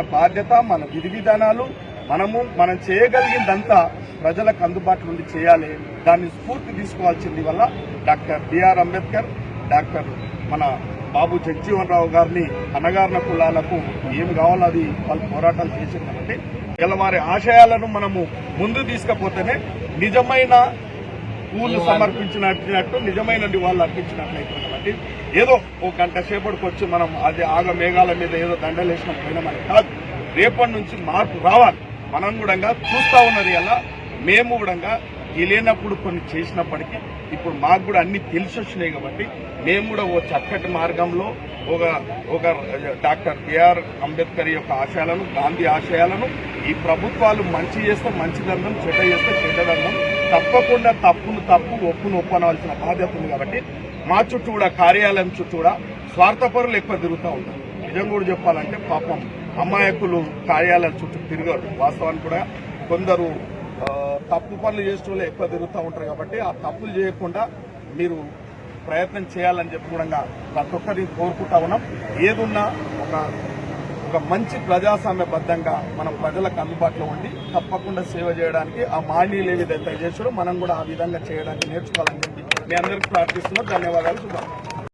బాధ్యత, మన విధి విధానాలు మనం చేయగలిగిందంతా ప్రజలకు అందుబాటులో ఉండి చేయాలి. దాన్ని స్ఫూర్తి తీసుకోవాల్సింది వల్ల డాక్టర్ బిఆర్ అంబేద్కర్, డాక్టర్ మన బాబు జగజీవన్ రావు గారిని అణగారిన కులాలకు ఏం కావాలో అది వాళ్ళు పోరాటాలు చేసింది కాబట్టి ఇలా వారి ఆశయాలను మనము ముందు తీసుకపోతేనే నిజమైన పూలు సమర్పించినట్టు నిజమైన నివాళులు అర్పించినట్లయితే కాబట్టి ఏదో ఒక గంట సేపటికి వచ్చి మనం అది ఆగ మేఘాల మీద ఏదో దండలేసిన పోయినామని కాదు. రేపటి నుంచి మార్పు రావాలి. మనం కూడా చూస్తా ఉన్నది అలా మేము కూడా తెలియనప్పుడు కొన్ని చేసినప్పటికీ ఇప్పుడు మాకు కూడా అన్ని తెలిసి వచ్చినాయి కాబట్టి మేము కూడా ఓ చక్కటి మార్గంలో ఒక డాక్టర్ బిఆర్ అంబేద్కర్ యొక్క ఆశయాలను, గాంధీ ఆశయాలను ఈ ప్రభుత్వాలు మంచి చేస్తే మంచిదన్నం, చెడ్డ చేస్తే చెడ్డదన్నం, తప్పకుండా తప్పును తప్పు, ఒప్పును ఒప్పనవలసిన బాధ్యత ఉంది. కాబట్టి మా చుట్టూ కూడా కార్యాలయం చుట్టూ కూడా స్వార్థపరులు ఎక్కువ తిరుగుతూ ఉంటారు. నిజం కూడా చెప్పాలంటే పాపం అమాయకులు కార్యాలయం చుట్టూ తిరగరు. వాస్తవానికి కూడా కొందరు తప్పు పనులు చేసే వాళ్ళు ఎక్కువ తిరుగుతూ ఉంటారు. కాబట్టి ఆ తప్పులు చేయకుండా మీరు ప్రయత్నం చేయాలని చెప్పి కూడా ప్రతి ఒక్కరిని కోరుకుంటా ఉన్నాం. ఏదున్నా ఒక మంచి ప్రజాస్వామ్యబద్ధంగా మనం ప్రజలకు అందుబాటులో ఉండి తప్పకుండా సేవ చేయడానికి ఆ మానీయులు ఏ విధంగా చేసారో మనం కూడా ఆ విధంగా చేయడానికి నేర్చుకోవాలని చెప్పి మీ అందరికీ ప్రార్థిస్తున్నాం. ధన్యవాదాలు. శుభాకాంక్షలు.